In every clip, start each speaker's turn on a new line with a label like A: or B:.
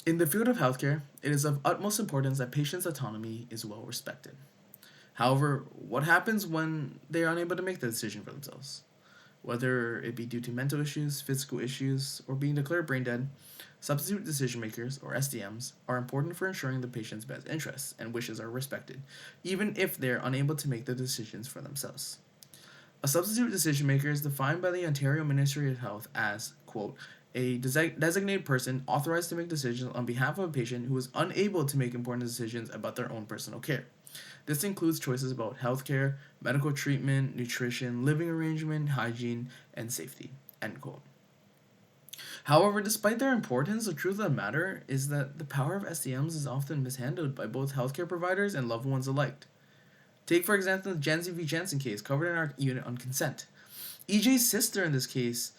A: In the field of healthcare, it is of utmost importance that patients' autonomy is well respected. However, what happens when they are unable to make the decision for themselves? Whether it be due to mental issues, physical issues, or being declared brain dead, substitute decision makers, or SDMs, are important for ensuring the patient's best interests and wishes are respected, even if they are unable to make the decisions for themselves. A substitute decision maker is defined by the Ontario Ministry of Health as, quote, a designated person authorized to make decisions on behalf of a patient who is unable to make important decisions about their own personal care. This includes choices about healthcare, medical treatment, nutrition, living arrangement, hygiene, and safety. End quote. However, despite their importance, the truth of the matter is that the power of SDMs is often mishandled by both healthcare providers and loved ones alike. Take, for example, the Jansen v. Jansen case covered in our unit on consent. EJ's sister in this case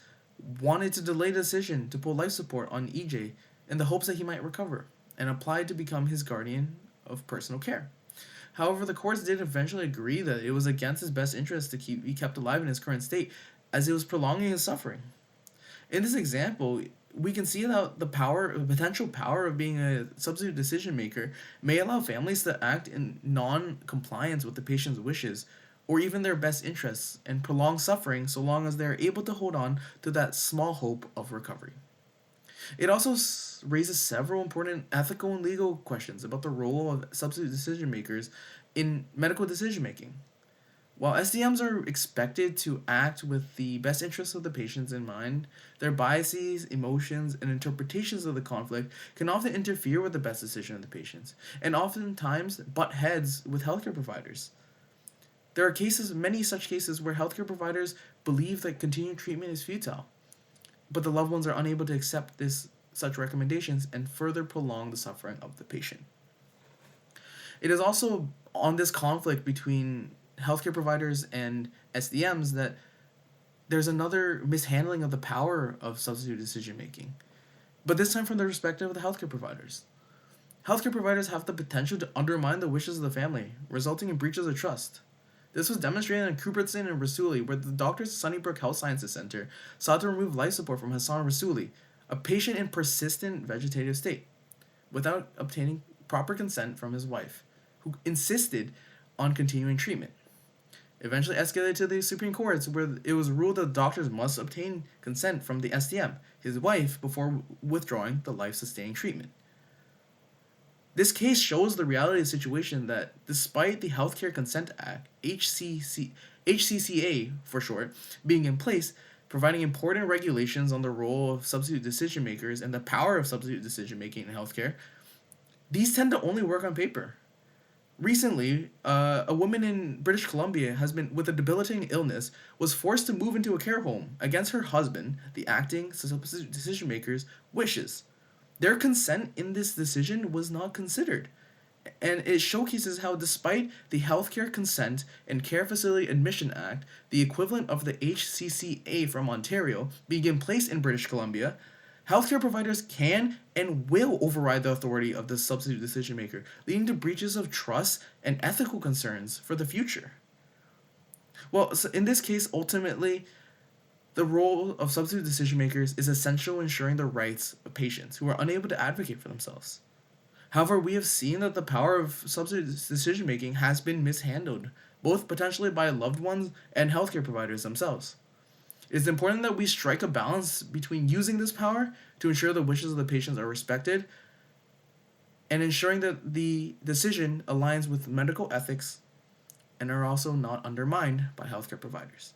A: wanted to delay the decision to pull life support on EJ in the hopes that he might recover and applied to become his guardian of personal care. However, the courts did eventually agree that it was against his best interest to be kept alive in his current state, as it was prolonging his suffering. In this example, we can see how the potential power of being a substitute decision maker may allow families to act in non-compliance with the patient's wishes or even their best interests and prolong suffering so long as they are able to hold on to that small hope of recovery. It also raises several important ethical and legal questions about the role of substitute decision makers in medical decision making. While SDMs are expected to act with the best interests of the patients in mind, their biases, emotions, and interpretations of the conflict can often interfere with the best decision of the patients, and oftentimes butt heads with healthcare providers. There are many such cases, where healthcare providers believe that continued treatment is futile, but the loved ones are unable to accept such recommendations and further prolong the suffering of the patient. It is also on this conflict between healthcare providers and SDMs that there's another mishandling of the power of substitute decision making, but this time from the perspective of the healthcare providers. Healthcare providers have the potential to undermine the wishes of the family, resulting in breaches of trust. This was demonstrated in Cuthbertson and Rasuli, where the doctors at Sunnybrook Health Sciences Center sought to remove life support from Hassan Rasuli, a patient in persistent vegetative state, without obtaining proper consent from his wife, who insisted on continuing treatment. Eventually escalated to the Supreme Courts, where it was ruled that doctors must obtain consent from the SDM, his wife, before withdrawing the life-sustaining treatment. This case shows the reality of the situation that despite the Healthcare Consent Act, HCCA for short, being in place, providing important regulations on the role of substitute decision makers and the power of substitute decision making in healthcare, these tend to only work on paper. Recently, a woman in British Columbia with a debilitating illness was forced to move into a care home against her husband, the acting substitute decision maker's wishes. Their consent in this decision was not considered. And it showcases how, despite the Healthcare Consent and Care Facility Admission Act, the equivalent of the HCCA from Ontario, being in place in British Columbia, healthcare providers can and will override the authority of the substitute decision maker, leading to breaches of trust and ethical concerns for the future. Well, so in this case, ultimately, the role of substitute decision makers is essential in ensuring the rights of patients who are unable to advocate for themselves. However, we have seen that the power of substitute decision making has been mishandled, both potentially by loved ones and healthcare providers themselves. It is important that we strike a balance between using this power to ensure the wishes of the patients are respected and ensuring that the decision aligns with medical ethics and are also not undermined by healthcare providers.